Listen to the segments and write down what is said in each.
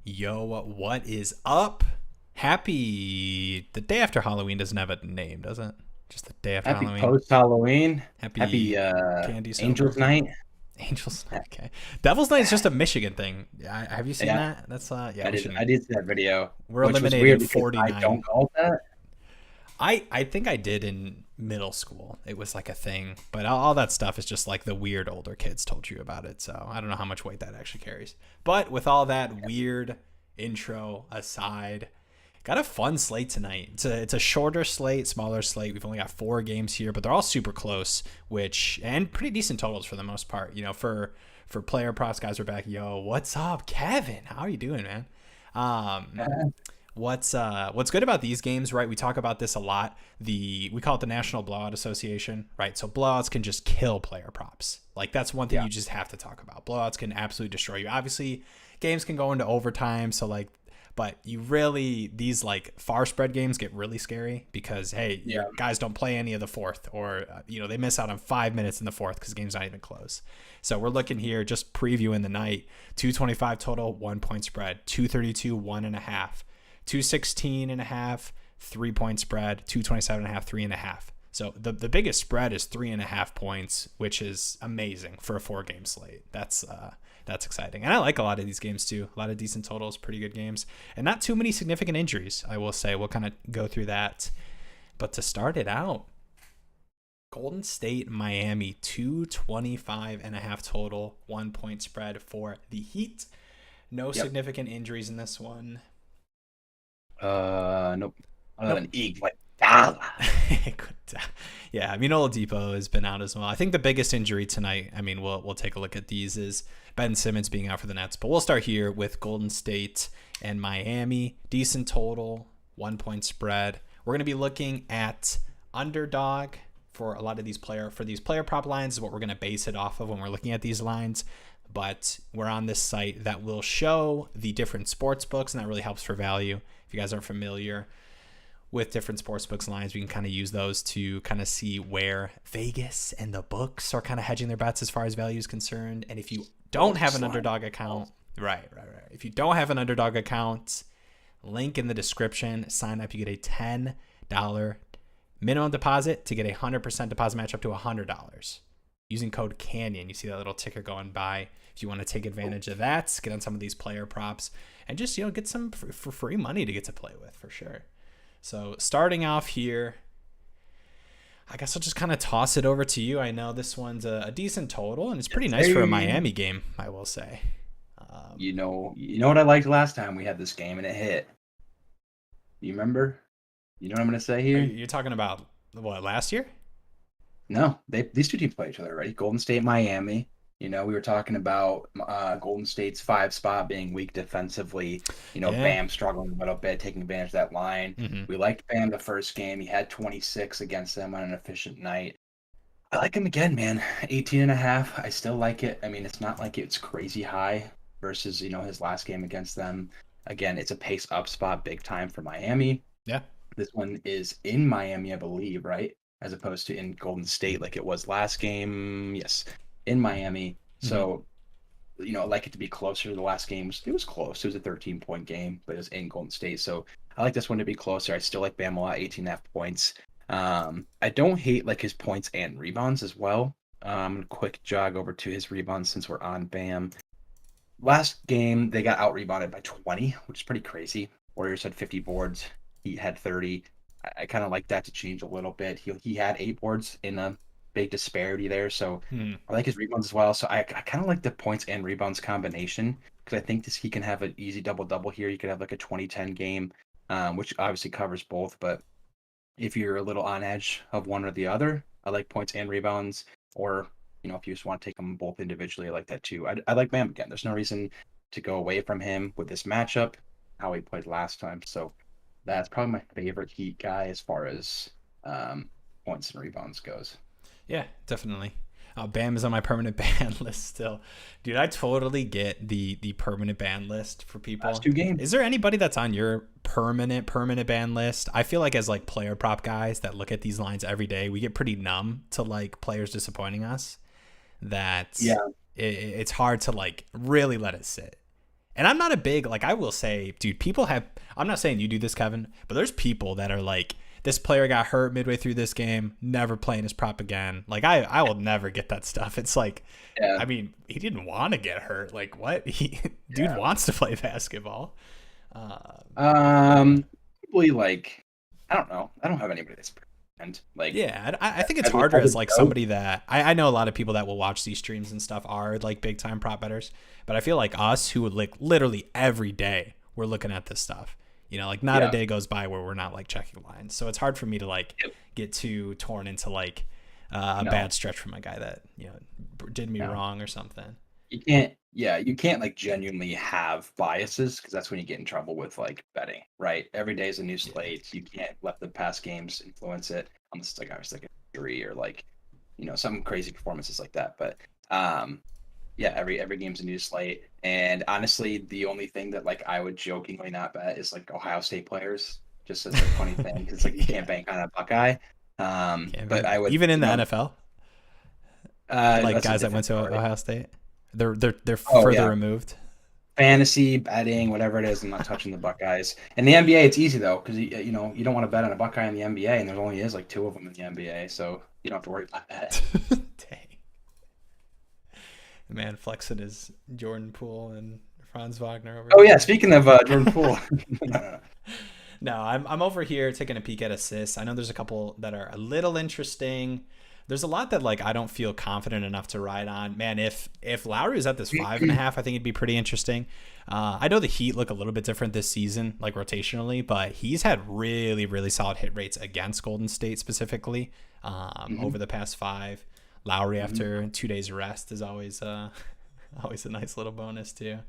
Yo, what is up? The day after Halloween doesn't have a name, does it? Just the day after Happy Halloween. post Halloween. Happy Happy Candy Angels Sober. Night. Angels. Okay. Devil's Night is just a Michigan thing. Have you seen Yeah, that? That's yeah. I We did. shouldn't. I did see that video, We're which was eliminating weird because I 49. don't call it that. I think I did in middle school. It was like a thing, but all that stuff is just like the weird older kids told you about it. So I don't know how much weight that actually carries. But with all that weird intro aside, got a fun slate tonight. It's a shorter slate, smaller slate. We've only got 4 games here, but they're all super close, which and pretty decent totals for the most part. You know, for player props, guys are back. Yo, what's up, Kevin? How are you doing, man? Um, what's good about these games, right? We talk about this a lot. We call it the National Blowout Association, right? So blowouts can just kill player props. Like that's one thing Yeah, you just have to talk about. Blowouts can absolutely destroy you. Obviously, games can go into overtime, so like but you really these like far spread games get really scary because hey, yeah. your guys don't play any of the fourth or they miss out on 5 minutes in the fourth cuz the game's not even close. So we're looking here just previewing the night. 225 total, 1 point spread, 232 one and a half. 216 and a half, 3 point spread, 227 and a half, 3.5. So the biggest spread is 3.5 points, which is amazing for a 4 game slate. That's exciting. And I like a lot of these games too. A lot of decent totals, pretty good games. And not too many significant injuries, I will say. We'll kind of go through that. But to start it out, Golden State, Miami, 225 and a half total, 1 point spread for the Heat. No Yep. significant injuries in this one. Nope. Other Nope. than Ig, like ah. Yeah, I mean Oladipo has been out as well. I think the biggest injury tonight, I mean, we'll take a look at these, is Ben Simmons being out for the Nets. But we'll start here with Golden State and Miami. Decent total, 1 point spread. We're gonna be looking at underdog for a lot of these player prop lines is what we're gonna base it off of when we're looking at these lines. But we're on this site that will show the different sports books, and that really helps for value. If you guys aren't familiar with different sports books lines, we can kind of use those to kind of see where Vegas and the books are kind of hedging their bets as far as value is concerned. And if you don't have Books an line. underdog account, right. If you don't have an underdog account, link in the description, sign up, you get a $10 minimum deposit to get a 100% deposit match up to $100 using code Canyon. You see that little ticker going by. If you want to take advantage of that, get on some of these player props and just get some for free money to get to play with for sure. So starting off here, I guess I'll just kind of toss it over to you. I know this one's a decent total, and it's pretty nice for a Hey, Miami game, I will say. you know what I liked last time we had this game and it hit. You remember? You know what I'm gonna say Are here? you talking about what last year? No, these two teams play each other already. Golden State, Miami. We were talking about Golden State's 5 spot being weak defensively. Yeah. Bam struggling a little bit, taking advantage of that line. Mm-hmm. We liked Bam the first game. He had 26 against them on an efficient night. I like him again, man. 18 and a half. I still like it. I mean, it's not like it's crazy high versus, his last game against them. Again, it's a pace up spot big time for Miami. Yeah. This one is in Miami, I believe, right? As opposed to in Golden State like it was last game. Yes, in Miami. Mm-hmm. So, I like it to be closer to the last game. It was close. It was a 13-point game, but it was in Golden State. So I like this one to be closer. I still like Bam a lot, 18 and a half points. I don't hate like his points and rebounds as well. I'm gonna quick jog over to his rebounds since we're on Bam. Last game, they got out rebounded by 20, which is pretty crazy. Warriors had 50 boards. He had 30. I kind of like that to change a little bit. He had 8 boards in a big disparity there. So Mm-hmm. I like his rebounds as well. So I kind of like the points and rebounds combination because I think he can have an easy double double here. You could have like a 20-10 game, which obviously covers both. But if you're a little on edge of one or the other, I like points and rebounds. Or, if you just want to take them both individually, I like that too. I like Bam again. There's no reason to go away from him with this matchup, how he played last time. So that's probably my favorite Heat guy as far as um, points and rebounds goes. Yeah, definitely. Bam is on my permanent ban list still, dude. I totally get the permanent ban list for Last people. 2 games. Is there anybody that's on your permanent ban list? I feel like as like player prop guys that look at these lines every day, we get pretty numb to like players disappointing us. That Yeah. it's hard to like really let it sit. And I'm not a big, like, I will say, dude, people have, I'm not saying you do this, Kevin, but there's people that are like, this player got hurt midway through this game, never playing his prop again. Like, I will never get that stuff. It's like, Yeah. I mean, he didn't want to get hurt. Like, what? Dude Yeah. wants to play basketball. Probably like, I don't know. I don't have anybody that's pretend. Like, Yeah, I think it's I would, harder I as would like go. somebody that I know a lot of people that will watch these streams and stuff are like big time prop bettors, but I feel like us who would like literally every day we're looking at this stuff. You know, like not a Yeah. day goes by where we're not like checking lines. So it's hard for me to like Yep. get too torn into like a No. bad stretch from a guy that did me No. wrong or something. You can't. Yeah, you can't like genuinely have biases because that's when you get in trouble with like betting, right? Every day is a new slate. You can't let the past games influence it unless it's like obviously like a injury or like some crazy performances like that. But yeah, every game's a new slate. And honestly, the only thing that like I would jokingly not bet is like Ohio State players, just as a funny thing because like you Yeah. can't bank on a Buckeye. But I would even in the you know, NFL, like that's a guys that went different to story. Ohio State, they're Oh further yeah, removed. fantasy betting, whatever it is. I'm not touching the Buckeyes. In the NBA, it's easy though because you don't want to bet on a Buckeye in the NBA, and there only is like two of them in the NBA, so you don't have to worry about that. Dang. Man, flexing his Jordan Poole and Franz Wagner over Oh here. yeah, speaking of Jordan Poole, no. No, I'm over here taking a peek at assists. I know there's a couple that are a little interesting. There's a lot that like I don't feel confident enough to ride on. Man, if Lowry was at this 5.5, I think it'd be pretty interesting. I know the Heat look a little bit different this season, like rotationally, but he's had really, really solid hit rates against Golden State specifically over the past 5. Lowry after 2 days rest is always always a nice little bonus too.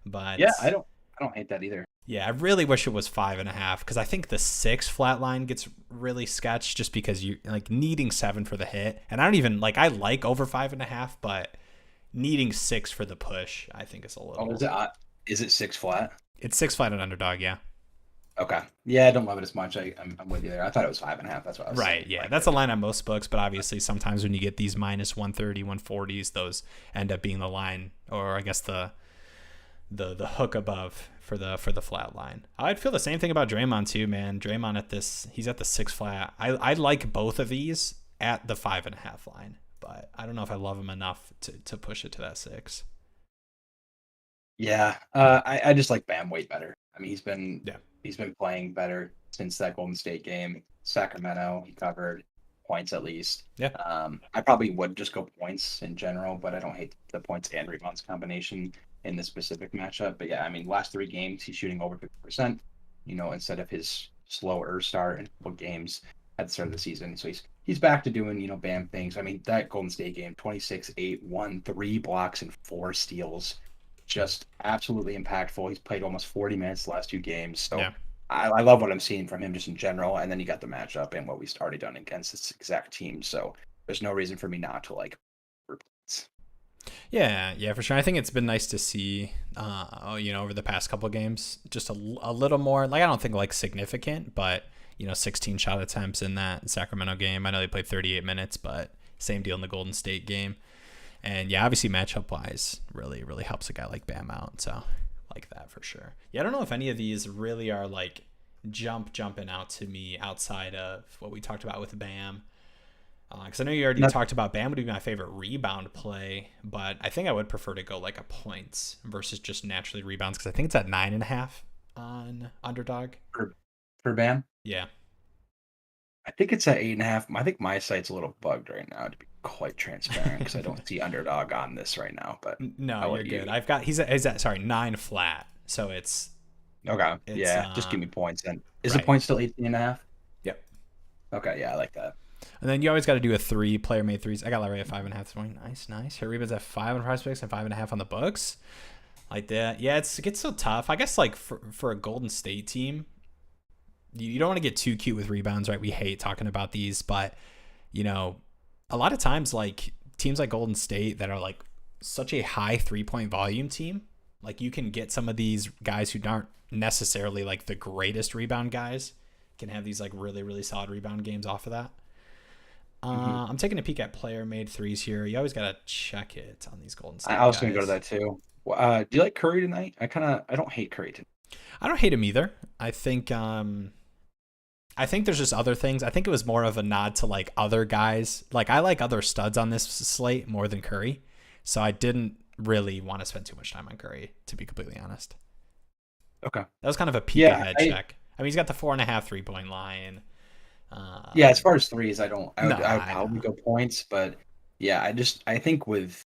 But Yeah, I don't hate that either. yeah, I really wish it was 5.5 because I think the 6 flat line gets really sketched just because you like needing 7 for the hit, and I don't even like I like over 5.5, but needing 6 for the push I think is a Oh, little. is it six flat? It's 6 flat and underdog, yeah. Okay, yeah, I don't love it as much. I'm with you there. I thought it was 5.5. That's what I was Right, saying. yeah, Like, that's a line on most books, but obviously sometimes when you get these minus 130, 140s, those end up being the line, or I guess the hook above for the flat line. I'd feel the same thing about Draymond too, man. Draymond he's at the 6 flat. I like both of these at the 5.5 line, but I don't know if I love him enough to push it to that 6. yeah, I just like Bam way better. I mean, Yeah. he's been playing better since that Golden State game. Sacramento, he covered points at least. Yeah. I probably would just go points in general, but I don't hate the points and rebounds combination in this specific matchup. But yeah, I mean, last 3 games he's shooting over 50%. Instead of his slower start in couple games at the start of the season. So he's back to doing Bam things. I mean, that Golden State game, 26, 8, 1, 3 blocks and 4 steals, just absolutely impactful. He's played almost 40 minutes the last 2 games. So Yeah. I love what I'm seeing from him just in general. And then you got the matchup and what we've already done against this exact team. So there's no reason for me not to like replace. Yeah, for sure. I think it's been nice to see, over the past couple of games, just a little more. Like I don't think like significant, but 16 shot attempts in that Sacramento game. I know they played 38 minutes, but same deal in the Golden State game. And yeah, obviously matchup wise, really, really helps a guy like Bam out. So like that for sure. Yeah, I don't know if any of these really are like jumping out to me outside of what we talked about with Bam. Because I know you already talked about Bam would be my favorite rebound play, but I think I would prefer to go like a points versus just naturally rebounds because I think it's at 9.5 on underdog. For Bam, Yeah. I think it's at 8.5. I think my site's a little bugged right now, to be quite transparent, because I don't see underdog on this right now. But No, I'll you're let good. you. I've got he's at sorry 9 flat, so it's Okay, it's yeah, just give me points then. Is the right. point still 18.5? Yep. Okay, yeah, I like that. And then you always got to do a 3 player made threes. I got Larry at 5.5 this morning. Nice. Her rebounds at 5 on prospects and 5.5 on the books. Like that. Yeah, it gets so tough. I guess like for a Golden State team, you don't want to get too cute with rebounds, right? We hate talking about these, but a lot of times like teams like Golden State that are like such a high 3-point volume team, like you can get some of these guys who aren't necessarily like the greatest rebound guys can have these like really, really solid rebound games off of that. I'm taking a peek at player made threes here. You always got to check it on these Golden State I was guys. going to go to that too. Do you like Curry tonight? I don't hate Curry tonight. I don't hate him either. I think there's just other things. I think it was more of a nod to like other guys. Like I like other studs on this slate more than Curry. So I didn't really want to spend too much time on Curry, to be completely honest. Okay. That was kind of a peek Yeah, ahead check. I mean, he's got the 4.5 3 point line. yeah. As far as threes, I don't. No, I would I probably know. go points, but yeah, I think with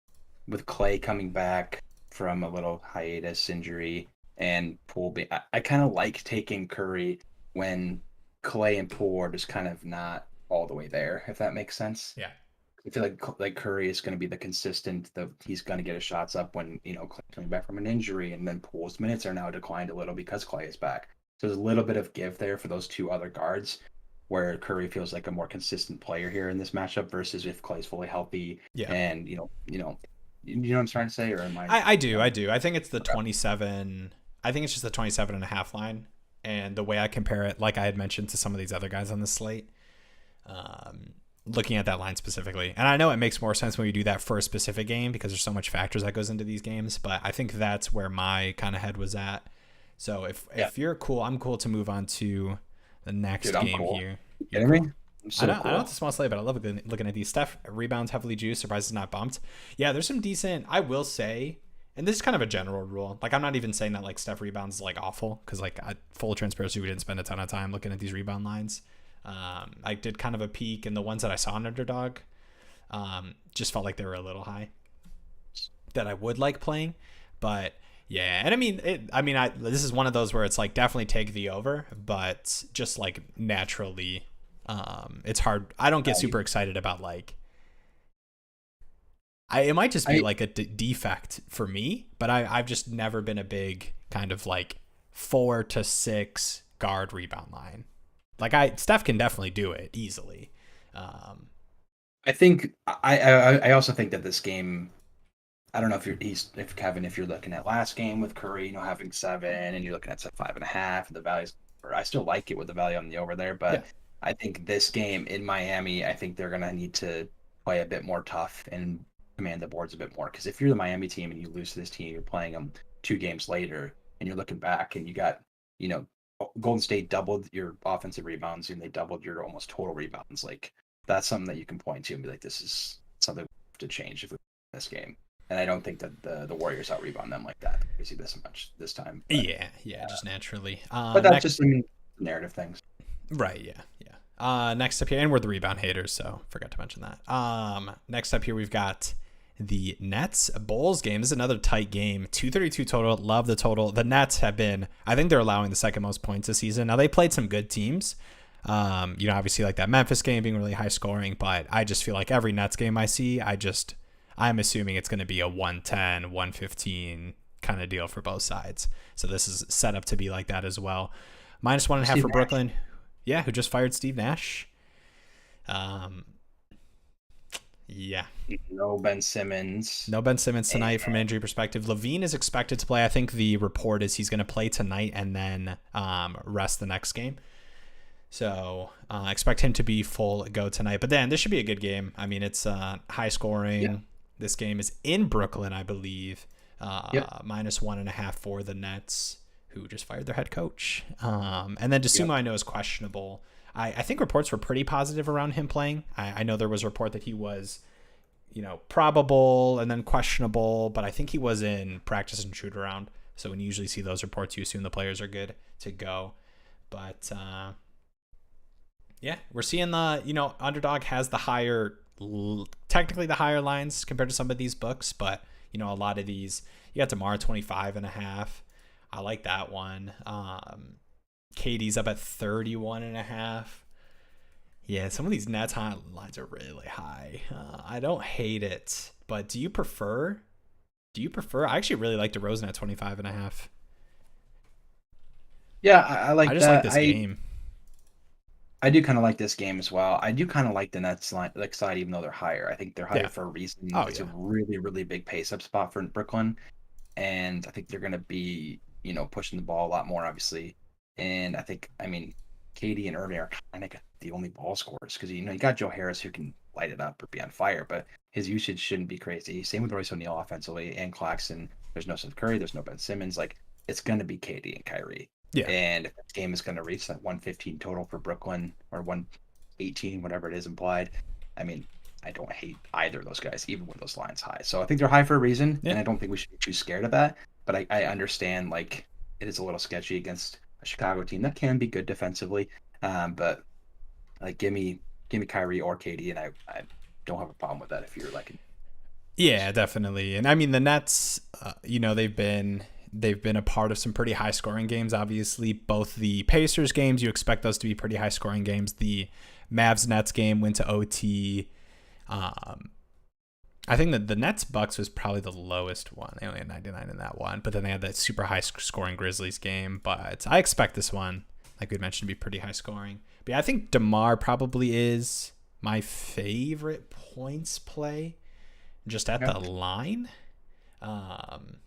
Clay coming back from a little hiatus injury and Poole, I kind of like taking Curry when Clay and Poole are just kind of not all the way there, if that makes sense. Yeah. I feel like Curry is going to be the consistent. He's going to get his shots up when Clay coming back from an injury, and then Poole's minutes are now declined a little because Clay is back. So there's a little bit of give there for those two other guards, where Curry feels like a more consistent player here in this matchup versus if Clay's fully healthy Yeah. and you know what I'm trying to say, or am I? I do. I do. I think it's the Okay. 27. I think it's just the 27.5 line. And the way I compare it, like I had mentioned to some of these other guys on the slate, looking at that line specifically. And I know it makes more sense when we do that for a specific game because there's so much factors that goes into these games. But I think that's where my kind of head was at. So Yeah, if you're cool, I'm cool to move on to the next dude, I'm game cool. here. You You're kidding me? cool? I'm I so know, I know it's cool. a small slate, but I love looking at these. Steph rebounds heavily juiced, surprises not bumped. Yeah, there's some decent. I will say, and this is kind of a general rule. Like I'm not even saying that like Steph rebounds is like awful because like full transparency, we didn't spend a ton of time looking at these rebound lines. I did kind of a peek, and the ones that I saw on Underdog, just felt like they were a little high. That I would like playing, but yeah, and I mean, this is one of those where it's like definitely take the over, but just like naturally, it's hard. I don't get I, super excited about like it might just be I like a defect for me, but I've just never been a big kind of like 4 to 6 guard rebound line. Like Steph can definitely do it easily. Um, I think I also think that this game. I don't know if Kevin, if you're looking at last game with Curry, having 7, and you're looking at say 5.5, and the values. I still like it with the value on the over there, yeah, but I think this game in Miami, I think they're gonna need to play a bit more tough and command the boards a bit more. Because if you're the Miami team and you lose to this team, you're playing them 2 games later, and you're looking back and you got, you know, Golden State doubled your offensive rebounds and they doubled your almost total rebounds. Like that's something that you can point to and be like, this is something we have to change if we win this game. And I don't think that the Warriors out rebound them like that. We see this much this time, yeah, just naturally. but that's Next, just, I mean, narrative things. right, yeah, yeah. Next up here, and we're the rebound haters, so forgot to mention that. Next up here, we've got the Nets Bulls game. This is another tight game. 232 total. Love the total. The Nets have been, I think they're allowing the second most points this season. Now they played some good teams. Obviously like that Memphis game being really high scoring, but I just feel like every Nets game I see, I'm assuming it's going to be a 110, 115 kind of deal for both sides. So this is set up to be like that as well. -1.5 Steve for Nash. Brooklyn. Yeah, who just fired Steve Nash. Um, yeah. No Ben Simmons. No Ben Simmons And tonight from an injury perspective. Levine is expected to play. I think the report is he's going to play tonight and then rest the next game. So expect him to be full go tonight. But then this should be a good game. I mean, it's high scoring. yeah. This game is in Brooklyn, I believe. Yep. -1.5 for the Nets, who just fired their head coach. And then Desuma, Yep. I know, is questionable. I think reports were pretty positive around him playing. I know there was a report that he was, probable and then questionable, but I think he was in practice and shoot around. So when you usually see those reports, you assume the players are good to go. But yeah, we're seeing Underdog has technically the higher lines compared to some of these books, but a lot of these, you got Tomorrow 25.5. I like that one. Katie's up at 31.5. Yeah, some of these Nets lines are really high. I don't hate it, but do you prefer? I actually really like DeRozan at 25.5. Yeah, I I like just like that. this game. I do kind of like this game as well. I do kind of like the Nets line, like side, even though they're higher. I think they're higher Yeah. for a reason. Oh It's a yeah. really, really big pace up spot for Brooklyn, and I think they're going to be, pushing the ball a lot more, obviously. And I think, I mean, Katie and Irving are kind of the only ball scorers because you got Joe Harris who can light it up or be on fire, but his usage shouldn't be crazy. Same with Royce O'Neal offensively and Claxton. There's no Seth Curry. There's no Ben Simmons. Like it's gonna be KD and Kyrie. Yeah. And if this game is gonna reach that 115 total for Brooklyn or 118, whatever it is implied, I mean, I don't hate either of those guys, even with those lines high. So I think they're high for a reason, Yeah. and I don't think we should be too scared of that. But I understand like it is a little sketchy against a Chicago team that can be good defensively. But like give me Kyrie or KD, and I don't have a problem with that if you're like Yeah, definitely. And I mean the Nets, they've been a part of some pretty high scoring games. Obviously, both the Pacers games, you expect those to be pretty high scoring games. The Mavs Nets game went to OT. I think that the Nets Bucks was probably the lowest one. They only had 99 in that one, but then they had that super high scoring Grizzlies game. But I expect this one, like we mentioned, to be pretty high scoring. But yeah, I think DeMar probably is my favorite points play just at yeah. the line. Um,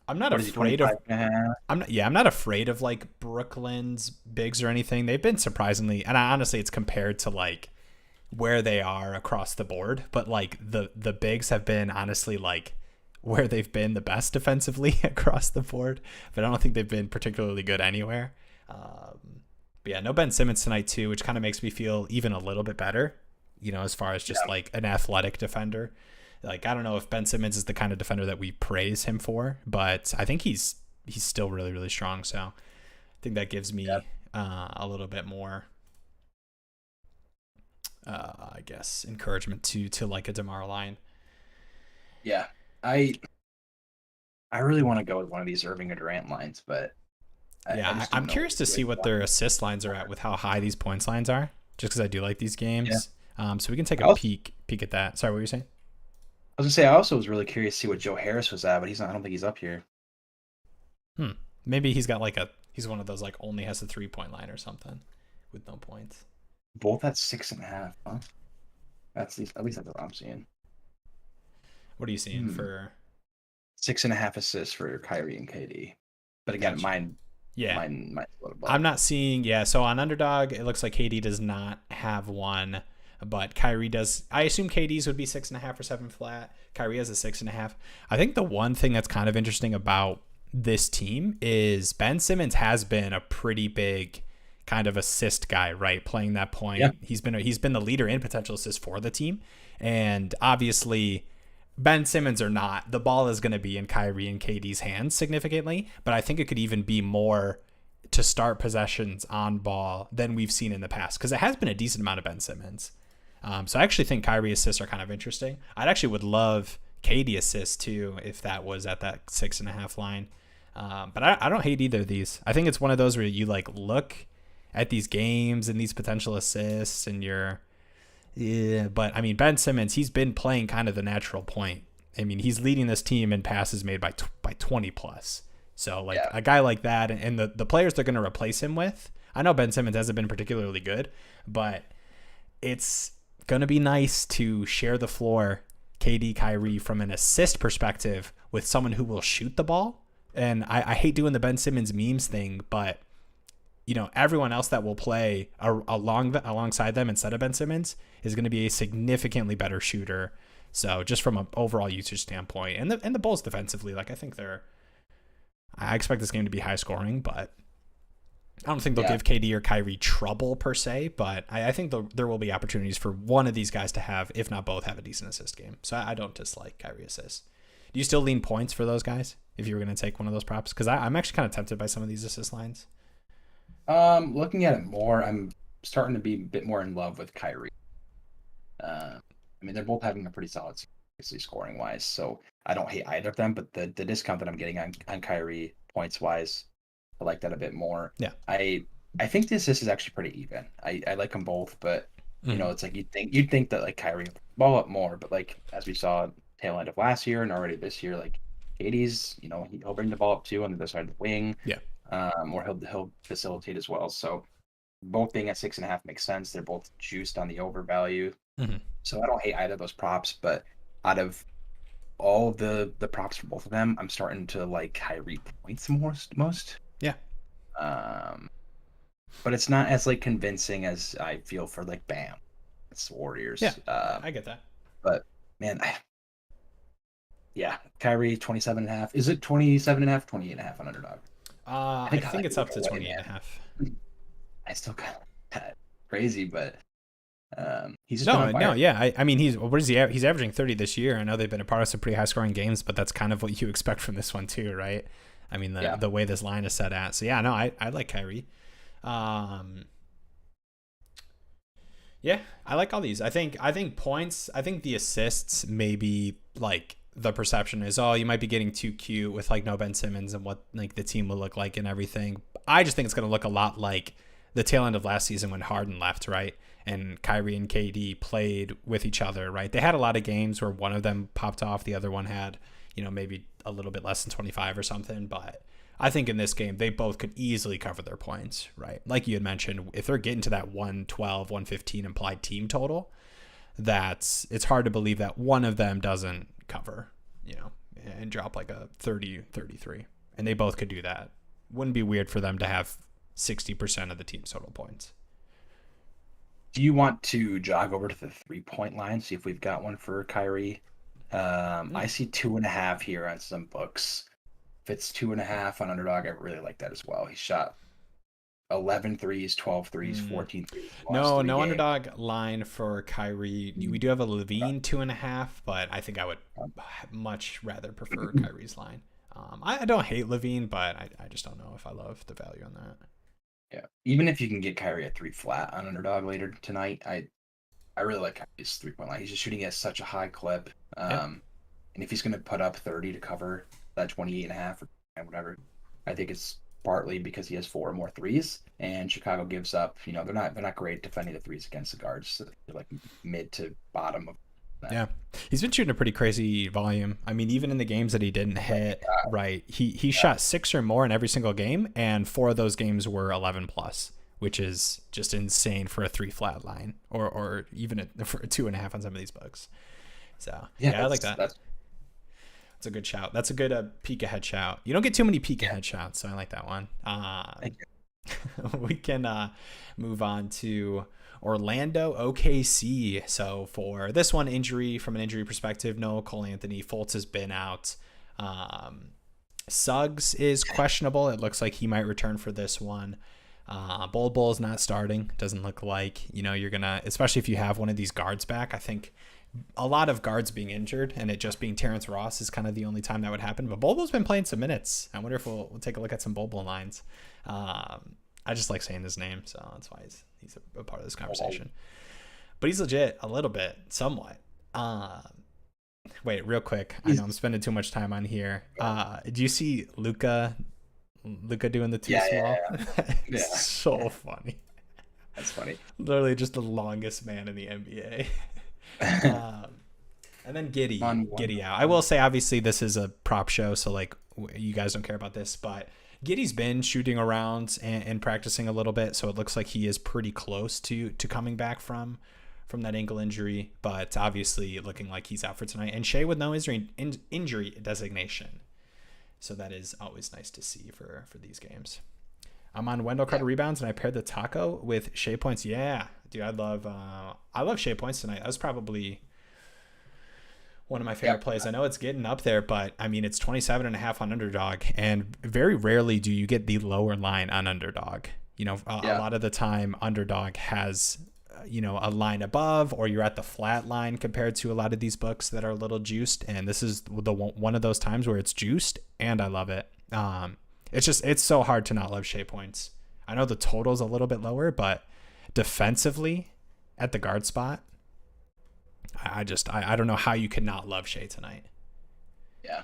I'm not What is he afraid of 25 and a half? I'm not afraid of like Brooklyn's bigs or anything. They've been surprisingly, and honestly it's compared to like where they are across the board, but like the bigs have been honestly like where they've been the best defensively across the board, but I don't think they've been particularly good anywhere. But yeah, no Ben Simmons tonight too, which kind of makes me feel even a little bit better, as far as just Yeah. like an athletic defender. Like I don't know if Ben Simmons is the kind of defender that we praise him for, but I think he's still really really strong. So I think that gives me Yeah. a little bit more, I guess, encouragement to like a DeMar line. Yeah. I I really want to go with one of these Irving or Durant lines, but I Yeah, just I'm don't know curious to see which what one. their assist lines are at with how high these points lines are. Just because I do like these Yeah. games, so we can take I a also, peek at that. Sorry, what were you saying? I was gonna say I also was really curious to see what Joe Harris was at, but he's not. I don't think he's up here. Hmm. Maybe he's one of those like only has a 3 point line or something with no points. Both at 6.5. Huh? That's at least that's what I'm seeing. What are you seeing Hmm. for? 6.5 assists for Kyrie and KD. But again, Gotcha. mine Yeah, mine's a little I'm above. not seeing. Yeah, so on Underdog, it looks like KD does not have one, but Kyrie does. I assume KD's would be 6.5 or 7 flat. Kyrie has a 6.5. I think the one thing that's kind of interesting about this team is Ben Simmons has been a pretty big kind of assist guy, right? Playing that Yeah. point, he's been the leader in potential assists for the team, and obviously Ben Simmons or not, the ball is going to be in Kyrie and KD's hands significantly, but I think it could even be more to start possessions on ball than we've seen in the past because it has been a decent amount of Ben Simmons. So I actually think Kyrie assists are kind of interesting. I'd actually would love KD assists too if that was at that 6.5 line. But I don't hate either of these. I think it's one of those where you like look at these games and these potential assists and you're yeah, but I mean Ben Simmons, he's been playing kind of the natural point. I mean, he's leading this team in passes made by 20 plus. So like Yeah. a guy like that and the players they're going to replace him with. I know Ben Simmons hasn't been particularly good, but it's going to be nice to share the floor KD Kyrie from an assist perspective with someone who will shoot the ball. And I hate doing the Ben Simmons memes thing, but everyone else that will play alongside them instead of Ben Simmons is going to be a significantly better shooter. So just from an overall usage standpoint, and the Bulls defensively, like I expect this game to be high scoring, but I don't think they'll Yeah. give KD or Kyrie trouble per se. But I think there will be opportunities for one of these guys to have, if not both, have a decent assist game. So I don't dislike Kyrie assists. Do you still lean points for those guys if you were going to take one of those props? Because I'm actually kind of tempted by some of these assist lines. Looking at it more, I'm starting to be a bit more in love with Kyrie. I mean, they're both having a pretty solid season, scoring wise, so I don't hate either of them. But the discount that I'm getting on Kyrie points wise, I like that a bit more. Yeah. I think this is actually pretty even. I like them both, but Mhm. it's like you'd think that like Kyrie would ball up more, but like as we saw tail end of last year and already this year, like KD's, he'll bring the ball up too on the other side of the wing, Yeah. or he'll facilitate as well. So both being at 6.5 makes sense. They're both juiced on the over value. Mhm. So I don't hate either of those props, but out of all the props for both of them, I'm starting to like Kyrie points most. Yeah. Um, but it's not as like convincing as I feel for like Bam. It's the Yeah. Warriors. I get that. But man, Yeah, Kyrie 27.5. Is it 27.5? 28.5 on underdog. I I think I think like it's it up to either way, 28 and a man. half. I still kind of that crazy, but he's just been on No, no, fire. yeah. I mean, he's what is he? He's averaging 30 this year. I know they've been a part of some pretty high scoring games, but that's kind of what you expect from this one too, right? I mean, Yeah. the way this line is set at. So yeah, no, I like Kyrie. Um, yeah, I like all these. I think points. I think the assists maybe like the perception is, oh, you might be getting too cute with like no Ben Simmons and what like the team will look like and everything. I just think it's going to look a lot like the tail end of last season when Harden left, right? And Kyrie and KD played with each other, right? They had a lot of games where one of them popped off, the other one had, maybe a little bit less than 25 or something, but I think in this game, they both could easily cover their points, right? Like you had mentioned, if they're getting to that 112, 115 implied team total, it's hard to believe that one of them doesn't cover, and drop like a 30, 33. And they both could do that. Wouldn't be weird for them to have 60% of the team's total points. Do you want to jog over to the 3-point line, see if we've got one for Kyrie? I Mm. see 2.5 here on some books. If it's 2.5 on underdog, I really like that as well. He shot 11 threes, 12 threes, Mm. 14 threes in the last No, three no games. underdog line for Kyrie. We do have a Levine 2.5, but I think I would much rather prefer Kyrie's line. I don't hate Levine, but I just don't know if I love the value on that. Yeah. Even if you can get Kyrie at 3 flat on underdog later tonight, I really like his 3-point line. He's just shooting at such a high clip. Yeah. And if he's going to put up 30 to cover that 28.5 or whatever, I think it's partly because he has four more threes, and Chicago gives up. They're not great defending the threes against the guards. So they're like mid to bottom of that. Yeah. He's been shooting a pretty crazy volume. I mean, even in the games that he didn't hit, right, he Yeah, shot six or more in every single game, and four of those games were 11 plus, which is just insane for a three flat line or even for a 2.5 on some of these books. So, yeah, yeah, I like that. that's That's a good shout. That's a good peek ahead shout. You don't get too many peek yeah. ahead shouts, so I like that one. Thank you. We can move on to Orlando OKC. So for this one, from an injury perspective, no Cole Anthony. Fultz has been out. Um, Suggs is questionable. It looks like he might return for this one. Bol is not starting. Doesn't look like you're gonna, especially if you have one of these guards back. I think a lot of guards being injured and it just being Terrence Ross is kind of the only time that would happen. But Bol has been playing some minutes. I wonder if we'll take a look at some Bol lines. I just like saying his name, so that's why he's a part of this conversation. But he's legit a little bit, somewhat. Wait, real quick. I know He's, I'm spending too much time on here. Do you see Luca doing the too yeah, yeah, small? yeah, It's yeah. so funny. That's funny. Literally just the longest man in the NBA. Um, and then On one. Giddy out. I will say, obviously, this is a prop show, so like you guys don't care about this, but Giddy's been shooting around and practicing a little bit, so it looks like he is pretty close to coming back from that ankle injury, but obviously looking like he's out for tonight. And Shea with no injury designation, so that is always nice to see for these games. I'm on Wendell Yeah. Carter rebounds, and I paired the taco with Shea points. Yeah, dude, I love Shea points tonight. That was probably one of my favorite Yep. plays. I know it's getting up there, but I mean, it's 27.5 on underdog, and very rarely do you get the lower line on underdog. A Yeah. lot of the time, underdog has, a line above, or you're at the flat line compared to a lot of these books that are a little juiced. And this is one of those times where it's juiced, and I love it. It's so hard to not love Shea points. I know the total's a little bit lower, but defensively at the guard spot, I don't know how you could not love Shea tonight. Yeah.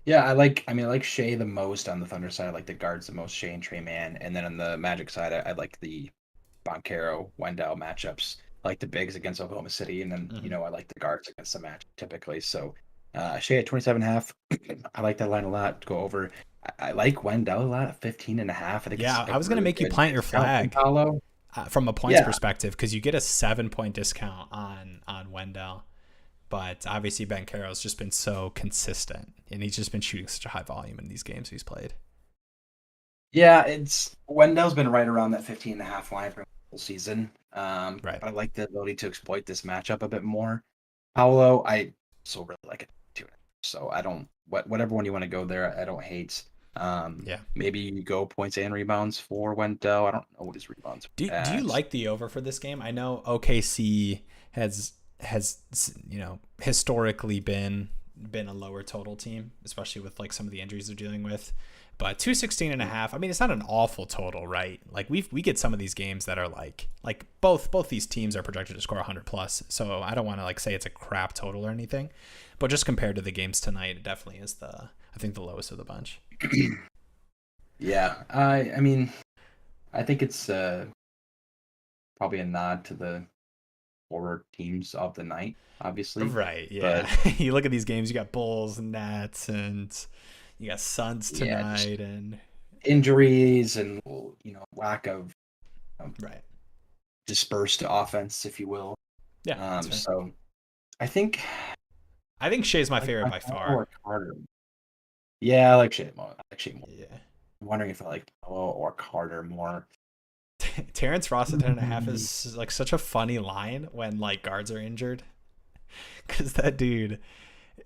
Yeah, I like Shea the most on the Thunder side. I like the guards the most, Shea and Trey Man. And then on the Magic side, I like the Boncaro, Wendell matchups. I like the bigs against Oklahoma City, and then Mm-hmm. I like the guards against the match typically. So Shea at 27.5. I like that line a lot. Go over. I like Wendell a lot at 15.5. I think it's Yeah, a I was gonna really make you good plant your discount from flag Paolo. from a points Yeah, perspective because you get a 7 point discount on Wendell. But obviously Ben Carroll's just been so consistent, and he's just been shooting such a high volume in these games he's played. yeah. It's Wendell's been right around that 15.5 line for the whole season. Right. But I like the ability to exploit this matchup a bit more. Paolo, I also really like it too. So I don't whatever one you want to go there, I don't hate. Yeah. Maybe you go points and rebounds for Wendell. I don't know what his rebounds are Do you at. like the over for this game? I know OKC has historically been a lower total team, especially with like some of the injuries they're dealing with. But 216.5, I mean, it's not an awful total, right? Like we get some of these games that are like both these teams are projected to score 100 plus. So I don't want to like say it's a crap total or anything, but just compared to the games tonight, it definitely is I think the lowest of the bunch. Yeah, I mean, I think it's probably a nod to the forward teams of the night, obviously. Right, But yeah. You look at these games, you got Bulls and Nets, and you got Suns yeah, just tonight, and injuries and lack of right. dispersed offense, if you will. Yeah, that's fair. So I think I think Shea's my like favorite my by far. or Carter. Yeah, I like Shea more. I like Shea more. Yeah. I'm wondering if I like Paolo or Carter more. Terrence Ross at 10.5 is like such a funny line when like guards are injured. Cause that dude,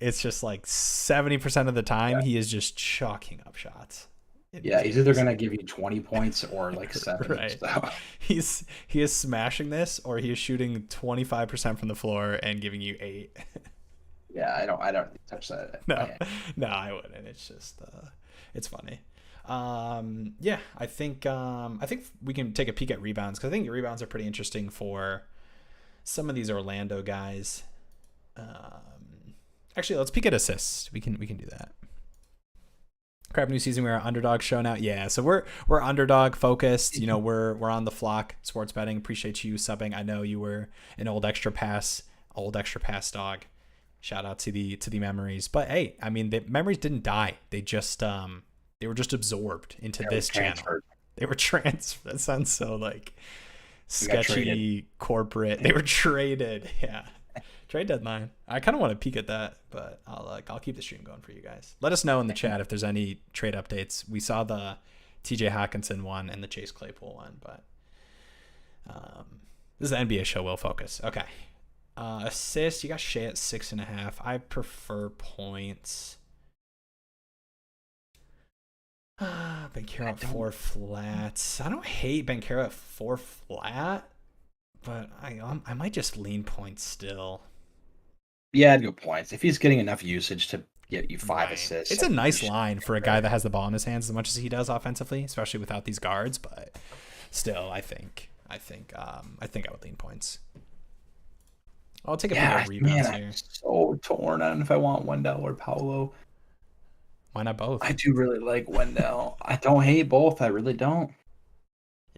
it's just like 70% of the time Yeah, he is just chalking up shots in these yeah, he's either games. gonna give you 20 points or like 70. Right. So He is smashing this or he is shooting 25% from the floor and giving you 8. yeah, I don't touch that. No, no, I wouldn't. It's just, it's funny. Yeah, I think we can take a peek at rebounds because I think rebounds are pretty interesting for some of these Orlando guys. Actually, let's peek at assists. We can do that. Crap new season. We're underdog show now. Yeah, so we're underdog focused. You know, we're on the flock sports betting. Appreciate you subbing. I know you were an old extra pass dog. Shout out to the memories. But hey, I mean the memories didn't die. They were just absorbed into this channel. Transferred. They were transferred. That sounds so like We got sketchy traded. corporate. They were traded. Yeah. Trade deadline. I kind of want to peek at that, but I'll keep the stream going for you guys. Let us know in the chat if there's any trade updates. We saw the TJ Hawkinson one and the Chase Claypool one, but this is the NBA show. Will focus. Okay. Assists. You got Shea at 6.5. I prefer points. Bencaro at 4 flats. I don't hate Bencaro at 4 flat, but I might just lean points still. Yeah, I'd go points. If he's getting enough usage to get you 5 Right. assists, It's I a think you nice should line get for a there. guy that has the ball in his hands as much as he does offensively, especially without these guards. But still, I would lean points. I'll take a peek Yeah, at man, rebounds I'm here. so torn on if I want Wendell or Paolo. Why not both? I do really like Wendell. I don't hate both. I really don't.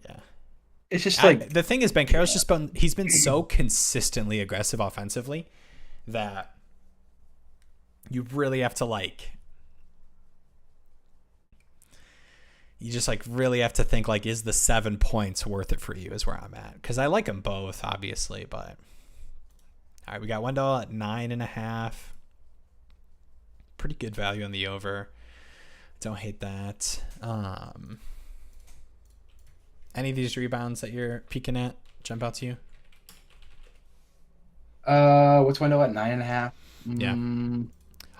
Yeah. It's just like The thing is, Bankero's he's been so consistently aggressive offensively that you really have to you just like really have to think like, is the 7 points worth it for you? Is where I'm at because I like them both, obviously, but all right, we got Wendell at 9.5. Pretty good value on the over. Don't hate that. Any of these rebounds that you're peeking at jump out to you? what's Wendell at 9.5? Yeah.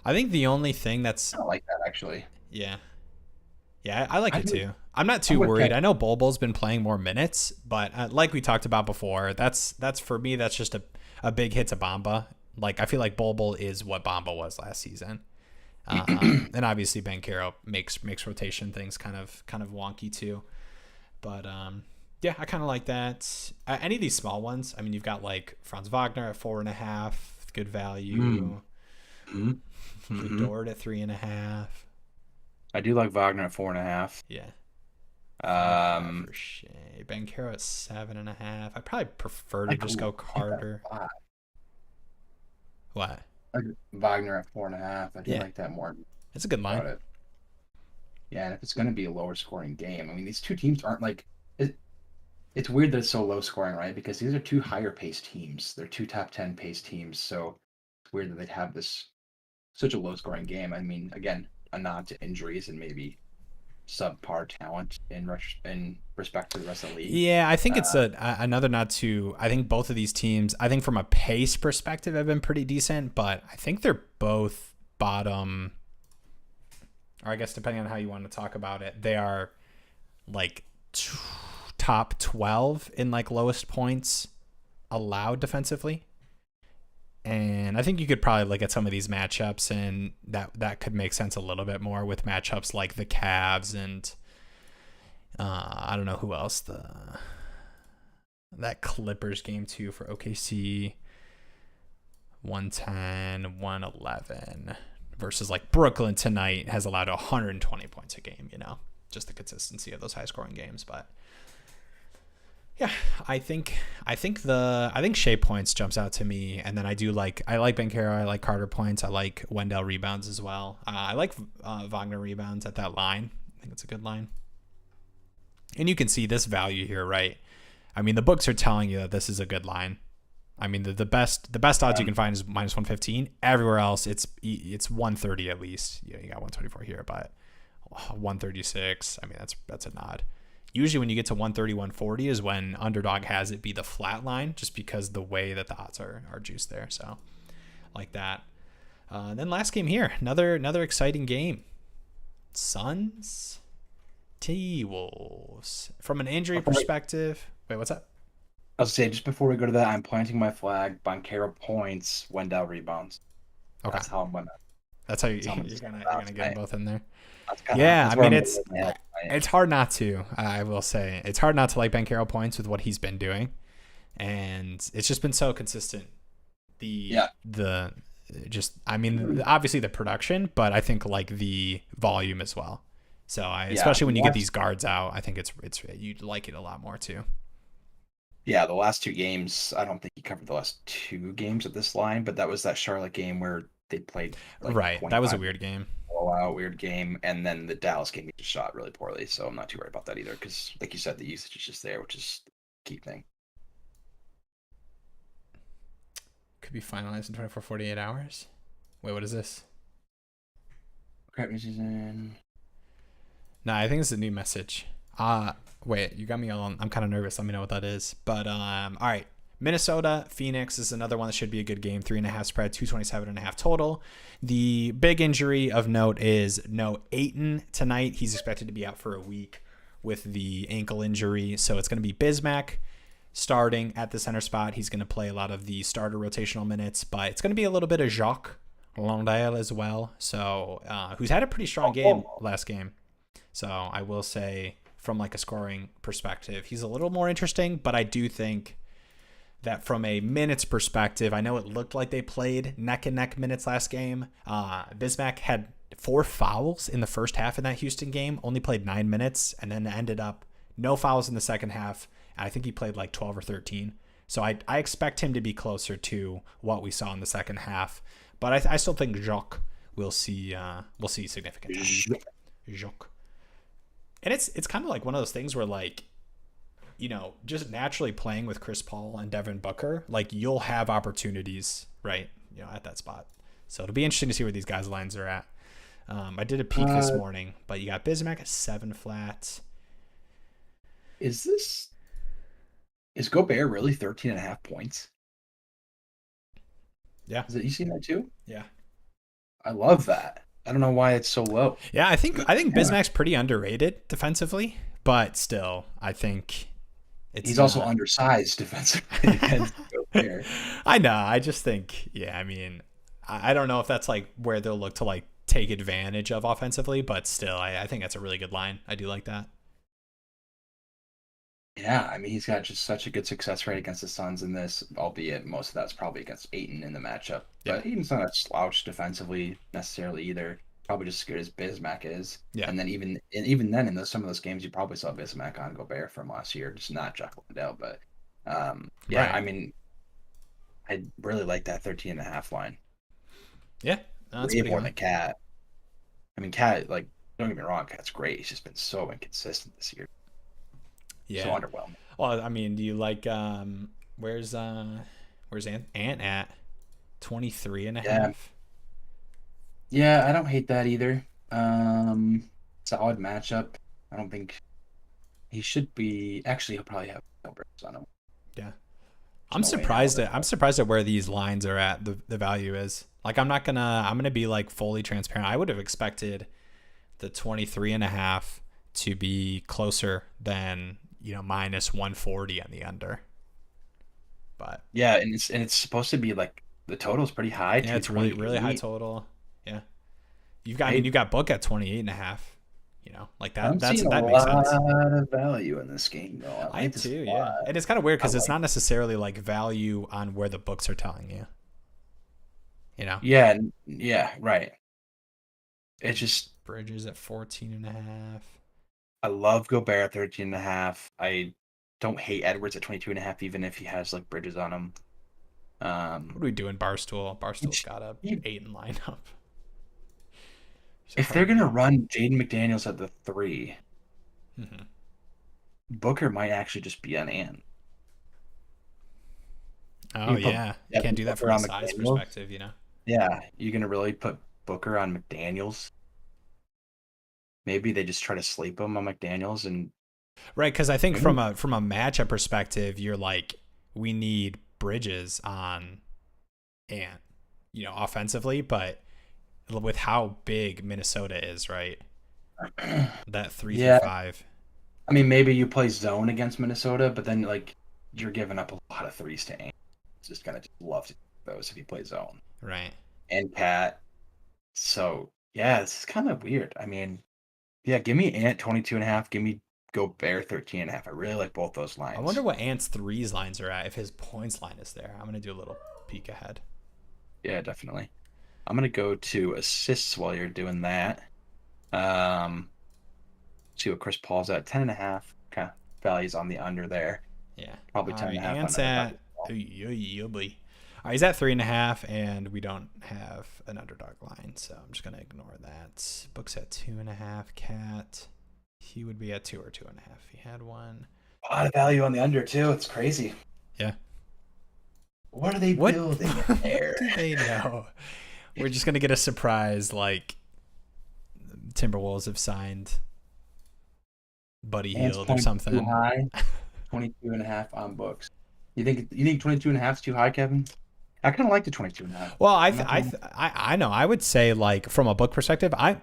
I think the only thing that's I don't like that actually. yeah. Yeah, I like I it do. too. I'm not too I'm with worried. Ken. I know Bulbul's been playing more minutes, but like we talked about before, that's for me. That's just a big hit to Bamba. Like I feel like Bulbul is what Bamba was last season, and obviously Banchero makes rotation things kind of wonky too. But yeah, I kind of like that. Any of these small ones. I mean, you've got like Franz Wagner at 4.5, good value. Mm-hmm. Dort at 3.5. I do like Wagner at 4.5. Yeah. Um, For Shea. Banchero at 7.5. I probably prefer to like, just ooh, go I like that Carter. a lot. What? I like Wagner at 4.5. I do Yeah. like that more It's a good line. about it. Yeah, and if it's going to be a lower scoring game, I mean, these two teams aren't like it's weird that it's so low scoring, right? Because these are two higher paced teams. They're two top 10 paced teams. So it's weird that they'd have this such a low scoring game. I mean, again, a nod to injuries and maybe subpar talent in respect to the rest of the league. Yeah, I think it's Uh, another nod to. I think both of these teams. I think from a pace perspective, have been pretty decent, but I think they're both bottom, or I guess depending on how you want to talk about it, they are like top 12 in like lowest points allowed defensively. And I think you could probably look at some of these matchups, and that could make sense a little bit more with matchups like the Cavs and I don't know who else, that Clippers game too for OKC, 110, 111 versus like Brooklyn tonight has allowed 120 points a game, just the consistency of those high scoring games. But yeah, I think Shea points jumps out to me, and then I like Banchero, I like Carter points, I like Wendell rebounds as well. I like Wagner rebounds at that line. I think it's a good line, and you can see this value here, right? I mean, the books are telling you that this is a good line. I mean, the best odds you can find is minus 115. Everywhere else, it's 130 at least. Yeah, you got 124 here, but 136. I mean, that's a nod. Usually when you get to 130, 140 is when underdog has it be the flat line, just because the way that the odds are juiced there. So like that. And then last game here, another exciting game. Suns, T-Wolves. From an injury perspective, wait, what's that? I was saying, just before we go to that, I'm planting my flag. Banchero points, Wendell rebounds. Okay. That's how I'm gonna. That's how you're gonna get them both in there. Yeah, I mean, it's hard not to. I will say it's hard not to like Banchero points with what he's been doing, and it's just been so consistent. Obviously the production, but I think like the volume as well. So especially when you get these guards out, I think it's you'd like it a lot more too. Yeah, the last two games, I don't think he covered the last two games of this line, but that was that Charlotte game where they played right. That was a weird game. Weird game, and then the Dallas game he just shot really poorly, so I'm not too worried about that either, because like you said, the usage is just there, which is the key thing. Could be finalized in 24, 48 hours. Wait, what is this? Crap season. No, I think it's a new message. Wait, you got me all. I'm kind of nervous. Let me know what that is. But all right. Minnesota, Phoenix is another one that should be a good game. 3.5 spread, 227.5 total. The big injury of note is no Ayton tonight. He's expected to be out for a week with the ankle injury. So it's going to be Bismack starting at the center spot. He's going to play a lot of the starter rotational minutes, but it's going to be a little bit of Jacques Landale as well. So who's had a pretty strong game last game. So I will say from like a scoring perspective, he's a little more interesting, but I do think that from a minutes perspective, I know it looked like they played neck and neck minutes last game. Bismack had 4 fouls in the first half in that Houston game, only played 9 minutes, and then ended up no fouls in the second half. And I think he played like 12 or 13. So I expect him to be closer to what we saw in the second half. But I still think Jacques will see significant time. Jacques. And it's kind of like one of those things where like, just naturally playing with Chris Paul and Devin Booker, like you'll have opportunities, right? At that spot. So it'll be interesting to see where these guys' lines are at. I did a peek this morning, but you got Bismack at 7 flat. Is Gobert really 13.5 points? Yeah. You seen that too? Yeah. I love that. I don't know why it's so low. Yeah, I think Bismack's pretty underrated defensively, but still, I think he's also undersized defensively. I know. I just think, I mean, I don't know if that's like where they'll look to like take advantage of offensively, but still, I think that's a really good line. I do like that. Yeah, I mean, he's got just such a good success rate against the Suns in this, albeit most of that's probably against Ayton in the matchup. Yeah. But Ayton's not a slouch defensively necessarily either. Probably just as good as Bismack is. Yeah. And then even then, in some of those games, you probably saw Bismack on Gobert from last year, just not Jacques Landale. But right. I mean, I really like that 13.5 line. Yeah, that's way more than Cat. I mean, Cat, like, don't get me wrong, Cat's great. He's just been so inconsistent this year. Yeah. So underwhelming. Well, I mean, do you like where's Ant at 23.5? Yeah, I don't hate that either. Solid matchup. I don't think he should be. Actually, he'll probably have Gilbert on him. Yeah. There's no way in hell they're I'm surprised at where these lines are at. The value is like I'm gonna be like fully transparent. I would have expected the 23.5 to be closer than minus 140 on the under. But yeah, and it's supposed to be like the total's pretty high, yeah, it's really high 228. total. Yeah, you've got Book at 28.5. Like that. I'm seeing a That makes sense. lot of value in this game, though. I I am like this too, a yeah. lot. And it's kind of weird I because it's like. not necessarily like value on where the books are telling you. You know, Yeah, yeah, right. It's just Bridges at 14.5. I love Gobert at 13 and a half. I don't hate Edwards at 22 and a half, even if he has like bridges on him. What are we doing, Barstool? Barstool's It's- got a he- 8 in lineup. if they're gonna run Jaden McDaniels at the 3, Mm-hmm. Booker might actually just be an Ant. Oh You put yeah, you can't do that Booker from a on size McDaniels. perspective. Yeah, you're gonna really put Booker on McDaniels. Maybe they just try to sleep him on McDaniels and Right, because I think Mhm. from a matchup perspective, you're like, we need Bridges on Ant, offensively, but with how big Minnesota is, right? That 3 through yeah. 5. I mean, maybe you play zone against Minnesota, but then like you're giving up a lot of threes to Ant. It's just gonna just love to do those if you play zone Right. and Cat. So yeah, this is kind of weird. I mean, yeah, give me Ant 22 and a half. Give me Gobert 13 and a half. I really like both those lines. I wonder what Ant's threes lines are at if his points line is there. I'm gonna do a little peek ahead. Yeah, definitely. I'm gonna go to assists while you're doing that. Um, see what Chris Paul's at 10 and a half. Okay, values on the under there. Yeah. Probably All 10 right. and a half Ant's on at. underdog as well. All right, he's at 3.5, and we don't have an underdog line, so I'm just gonna ignore that. Book's at 2.5. Cat, he would be at 2 or 2.5 if he had one. A lot of value on the under too. It's crazy. Yeah. What are they What building there? do they know? We're just gonna get a surprise like Timberwolves have signed Buddy Ant's Hield or point something. too high. 22 and a half on books. You think 22 and a half is too high, Kevin? I kind of like the 22 and a half. Well, I'm I know. I would say like from a book perspective, I'm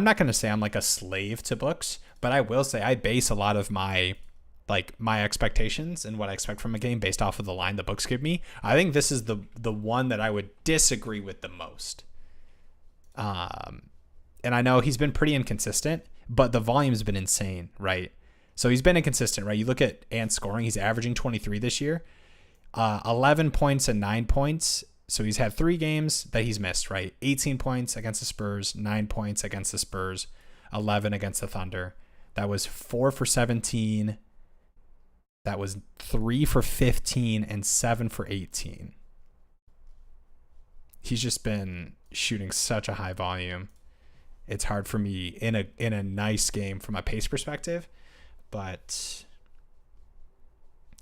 not going to say I'm like a slave to books, but I will say I base a lot of my expectations and what I expect from a game based off of the line the books give me. I think this is the one that I would disagree with the most. And I know he's been pretty inconsistent, but the volume's been insane, right? So he's been inconsistent, right? You look at Ant's scoring; he's averaging 23 this year. 11 points and 9 points. So he's had 3 games that he's missed, right? 18 points against the Spurs, 9 points against the Spurs, 11 against the Thunder. That was 4 for 17. That was 3 for 15 and 7 for 18. He's just been shooting such a high volume. It's hard for me in a nice game from a pace perspective, but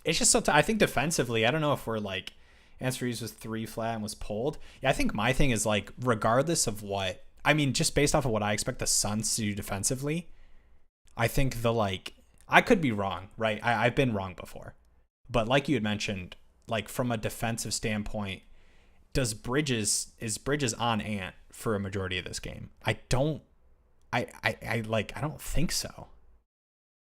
it's just I think defensively, I don't know if we're like Answer was 3 flat and was pulled. Yeah, I think my thing is like regardless of what I mean, just based off of what I expect the Suns to do defensively, I think I could be wrong, right? I've been wrong before. But like you had mentioned, like from a defensive standpoint, is Bridges on Ant for a majority of this game? I don't think so.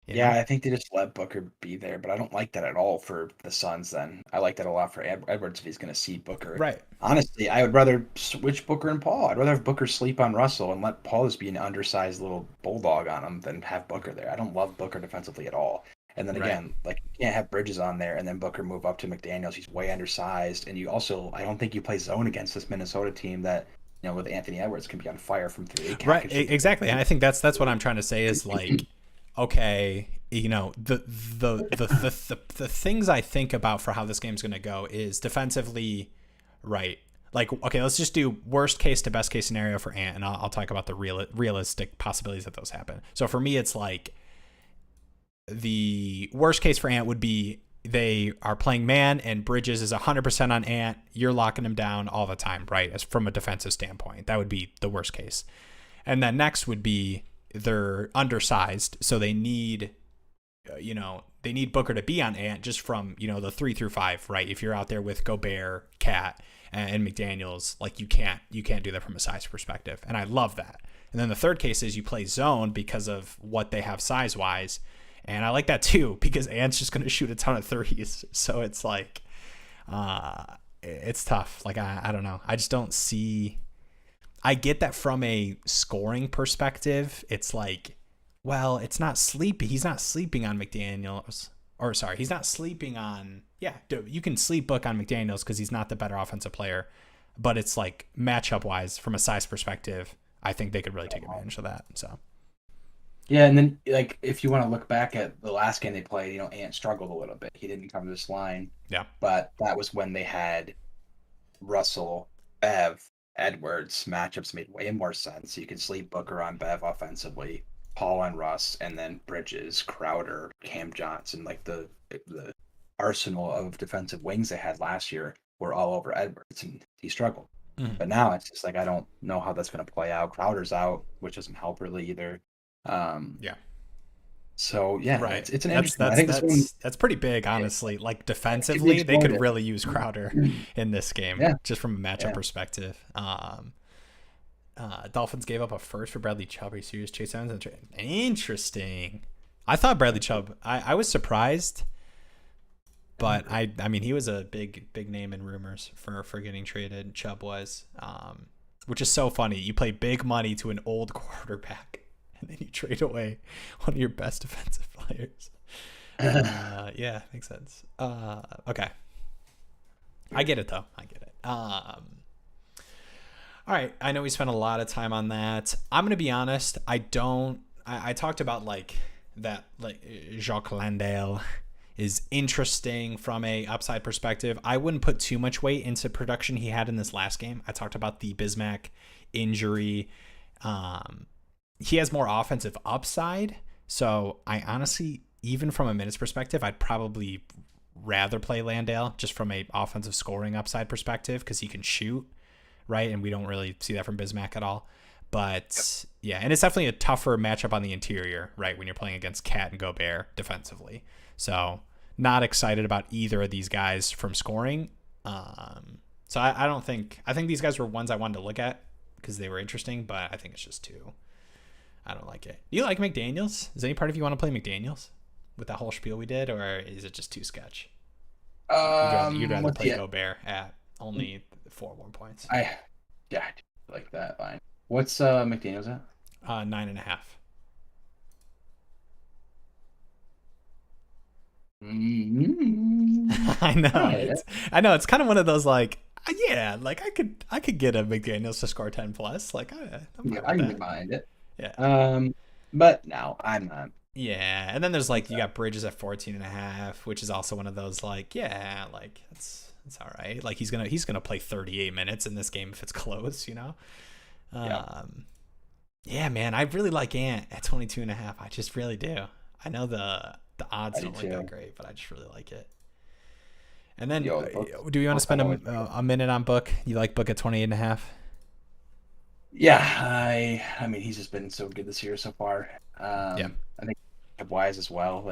Yeah, I think they just let Booker be there, but I don't like that at all for the Suns then. I like that a lot for Edwards if he's going to see Booker. Right. Honestly, I would rather switch Booker and Paul. I'd rather have Booker sleep on Russell and let Paul just be an undersized little bulldog on him than have Booker there. I don't love Booker defensively at all. And then again, like you can't have Bridges on there and then Booker move up to McDaniels. He's way undersized. And you also, I don't think you play zone against this Minnesota team that, with Anthony Edwards can be on fire from 3. Right, exactly. And I think that's what I'm trying to say is like, okay, the things I think about for how this game's going to go is defensively, right? Like, okay, let's just do worst case to best case scenario for Ant, and I'll talk about the realistic possibilities that those happen. So for me, it's like the worst case for Ant would be they are playing man and Bridges is 100% on Ant. You're locking him down all the time, right? As from a defensive standpoint, that would be the worst case. And then next would be they're undersized, so they need, they need Booker to be on Ant just from, the 3 through 5, right? If you're out there with Gobert, Cat, and McDaniels, like you can't do that from a size perspective. And I love that. And then the third case is you play zone because of what they have size wise. And I like that too, because Ant's just going to shoot a ton of threes. So it's like, it's tough. Like, I don't know. I just don't see, I get that from a scoring perspective. It's like, well, it's not sleepy. He's not sleeping on McDaniels. Or sorry, he's not sleeping on, you can sleep Book on McDaniels because he's not the better offensive player. But it's like matchup wise, from a size perspective, I think they could really take advantage of that. So, yeah, and then like if you want to look back at the last game they played, Ant struggled a little bit. He didn't come to this line. Yeah. But that was when they had Russell, Bev, Edwards. Matchups made way more sense. You could sleep Booker on Bev offensively, Paul on Russ, and then Bridges, Crowder, Cam Johnson. Like the arsenal of defensive wings they had last year were all over Edwards, and he struggled. Mm-hmm. But now it's just like I don't know how that's going to play out. Crowder's out, which doesn't help really either. So yeah, right. It's an interesting. I think that's pretty big, honestly. Like defensively, they could really use Crowder in this game, just from a matchup perspective. Dolphins gave up a first for Bradley Chubb. Are you serious? Chase Evans. Interesting. I thought Bradley Chubb. I was surprised, but I mean he was a big name in rumors for getting traded. Chubb was, which is so funny. You play big money to an old quarterback, and then you trade away one of your best defensive players. Yeah, makes sense. Okay. I get it, though. I get it. All right. I know we spent a lot of time on that. I'm going to be honest. I talked about that Jacques Landale is interesting from a upside perspective. I wouldn't put too much weight into production he had in this last game. I talked about the Bismack injury. He has more offensive upside. So I honestly, even from a minutes perspective, I'd probably rather play Landale just from a offensive scoring upside perspective because he can shoot, right? And we don't really see that from Bismack at all. But yeah, and it's definitely a tougher matchup on the interior, right? When you're playing against Cat and Gobert defensively. So not excited about either of these guys from scoring. So I think these guys were ones I wanted to look at because they were interesting, but I think it's just too, I don't like it. Do you like McDaniels? Is any part of you want to play McDaniels with that whole spiel we did, or is it just too sketch? You'd rather play Gobert at only 4 more points. I like that line. What's McDaniels at? 9.5. I know. I know. It's kind of one of those I could get a McDaniels to score 10 plus. I can mind it. Yeah. But no, I'm not. Yeah, and then there's you got Bridges at 14.5, which is also one of those it's all right. He's gonna play 38 minutes in this game if it's close, Yeah, man, I really like Ant at 22.5. I just really do. I know the odds don't look that great, but I just really like it. And then, do you want to spend a minute on Book? You like Book at 28.5? Yeah, I mean, he's just been so good this year so far. Yeah, I think wise as well.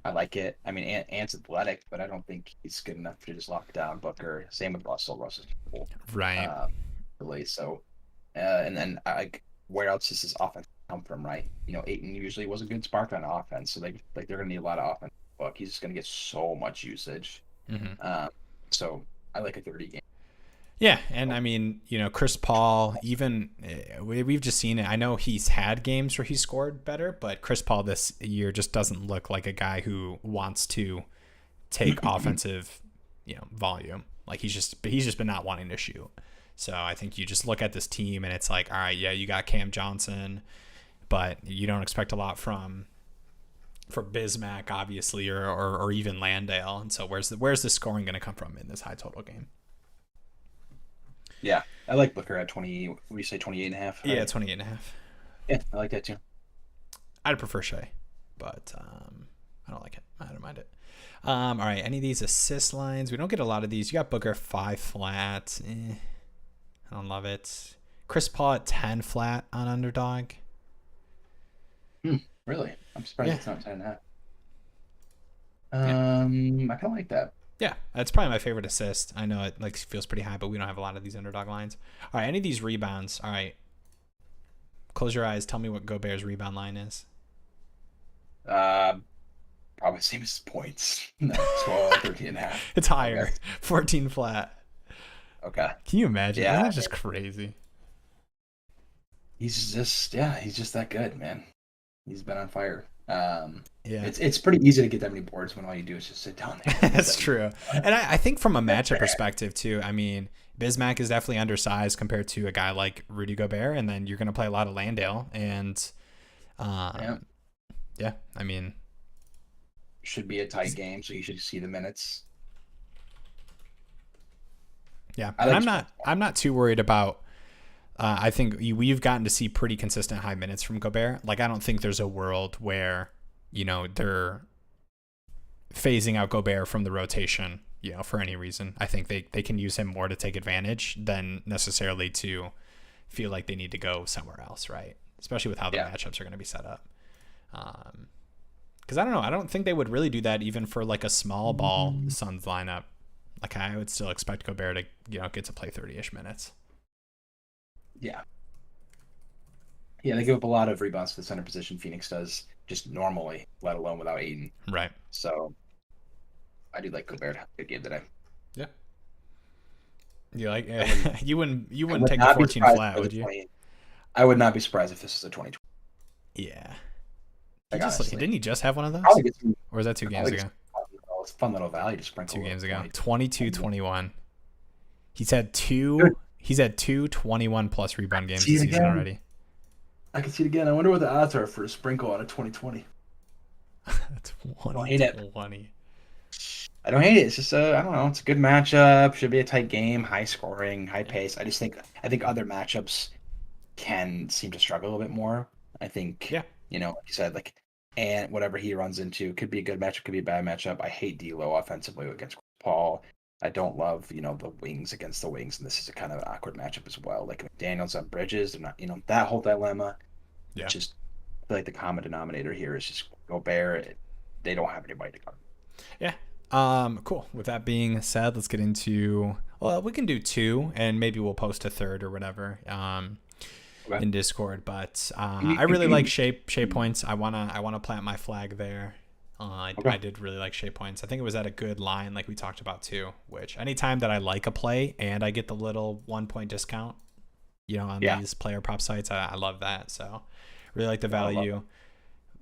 I like it. I mean, Ant's athletic, but I don't think he's good enough to just lock down Booker. Same with Russell. Russell's cool. Right. Really. So, and then where else does his offense come from? Right. Ayton usually was a good spark on offense, so they're gonna need a lot of offense. Book. He's just gonna get so much usage. Mm-hmm. So I like a 30 game. Yeah, and I mean, Chris Paul, even we've just seen it. I know he's had games where he scored better, but Chris Paul this year just doesn't look like a guy who wants to take offensive, volume. He's just been not wanting to shoot. So I think you just look at this team and it's all right, yeah, you got Cam Johnson, but you don't expect a lot for Bismack, obviously, or even Landale. And so where's the scoring going to come from in this high total game? Yeah, I like Booker at 20. What do you say, 28.5? Right? Yeah, 28.5. Yeah, I like that too. I'd prefer Shea, but I don't like it. I don't mind it. All right, any of these assist lines? We don't get a lot of these. You got Booker 5 flat. I don't love it. Chris Paul at 10 flat on Underdog. Really? I'm surprised it's not 10.5. Yeah. I kind of like that. Yeah, that's probably my favorite assist. I know it like feels pretty high, but we don't have a lot of these underdog lines. All right, any of these rebounds. All right, close your eyes. Tell me what Gobert's rebound line is. Uh, Probably same as points. No, 12, 13 and a half. It's I higher, guess. 14 flat. Okay. Can you imagine? Isn't Yeah, that just crazy? he's just that good, man. He's been on fire. Yeah, It's pretty easy to get that many boards when all you do is just sit down there. that's true. And I think from a That's matchup fair. perspective too. I mean, Bismack is definitely undersized compared to a guy like Rudy Gobert, and then you're going to play a lot of Landale, and Yeah, um, yeah, I mean, should be a tight game, so you should see the minutes. yeah, I and like I'm not too worried about. I think we've gotten to see pretty consistent high minutes from Gobert. Like, I don't think there's a world where, they're phasing out Gobert from the rotation, for any reason. I think they can use him more to take advantage than necessarily to feel like they need to go somewhere else, right? Especially with how the Yeah. matchups are going to be set up. Because I don't know. I don't think they would really do that even for like a small ball Suns lineup. Like, I would still expect Gobert to, get to play 30-ish minutes. Yeah. Yeah, they give up a lot of rebounds to the center position. Phoenix does just normally, let alone without Aiden. Right. So I do like Gobert. Good game today. Yeah. You like wouldn't- you I wouldn't would take the not be 14 surprised flat, for the would you? 20. I would not be surprised if this is a 2020. Yeah. Like honestly, Didn't he just have one of those? probably get some. Or was that 2 games Probably get ago? it's a fun little value to sprinkle. 2 games ago. 20. 22-21. He's had Good. two 21 plus rebound games See this it season again. already. I can see it again. I wonder what the odds are for a sprinkle on a 2020. 20-20. I don't hate it. It's just I don't know. It's a good matchup. Should be a tight game, high scoring, high pace. I think other matchups can seem to struggle a little bit more. I think Yeah. like you said, like and whatever he runs into could be a good matchup, could be a bad matchup. I hate D'Lo offensively against Chris Paul. I don't love the wings against the wings, and this is a kind of an awkward matchup as well. Like Daniels on Bridges, they're not that whole dilemma. Yeah. Just I feel like the common denominator here is just Gobert. They don't have anybody to cover. Yeah. Cool. With that being said, let's get into, well, we can do 2 and maybe we'll post a third or whatever. Okay. In Discord, but I really like Shea points. I wanna plant my flag there. I did really like Shea points. I think it was at a good line, like we talked about too. Which anytime that I like a play and I get the little 1 point discount, on these player prop sites, I love that. So really like the value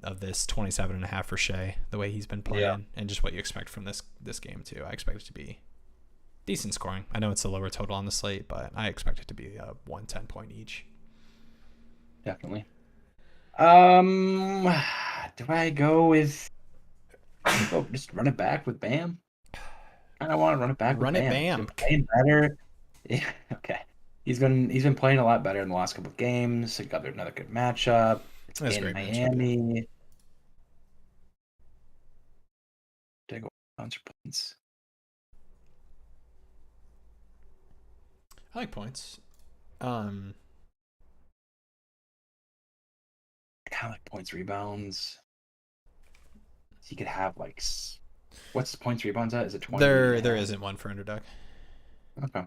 of this 27.5 for Shea, the way he's been playing, and just what you expect from this game too. I expect it to be decent scoring. I know it's a lower total on the slate, but I expect it to be a 110 point each. Definitely. Do I go just run it back with Bam? I don't want to run it back with Run it, Bam. Bam. He's been playing better. Yeah, okay. He's been playing a lot better in the last couple of games. He got another good matchup. It's That's a in great matchup, yeah. Miami. Did I go bounce points? I like points. Kind of like points rebounds. So you could have what's the points rebounds at? Is it 20? There isn't one for underdog. Okay.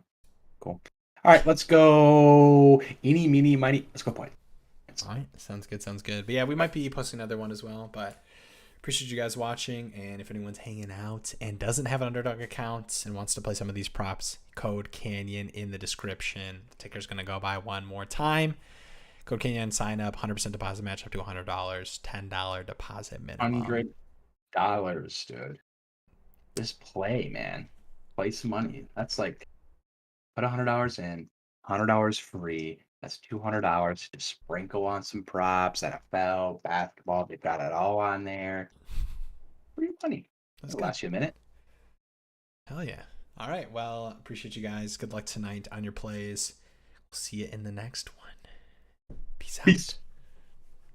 Cool. All right, let's go. Eeny, meeny, miny. Let's go play. All right, sounds good. But yeah, we might be posting another one as well. But appreciate you guys watching. And if anyone's hanging out and doesn't have an underdog account and wants to play some of these props, code Canyon in the description. The ticker's gonna go by one more time. Code Canyon, sign up. 100% deposit match up to $100. $10 deposit minimum. $100, dude. Just play, man. Play some money. That's like put $100 in, $100 free. That's $200 to sprinkle on some props, NFL, basketball. They've got it all on there. Free money. That's It'll good. last you a minute. Hell yeah. All right. Well, appreciate you guys. Good luck tonight on your plays. We'll see you in the next one. Peace out. Peace.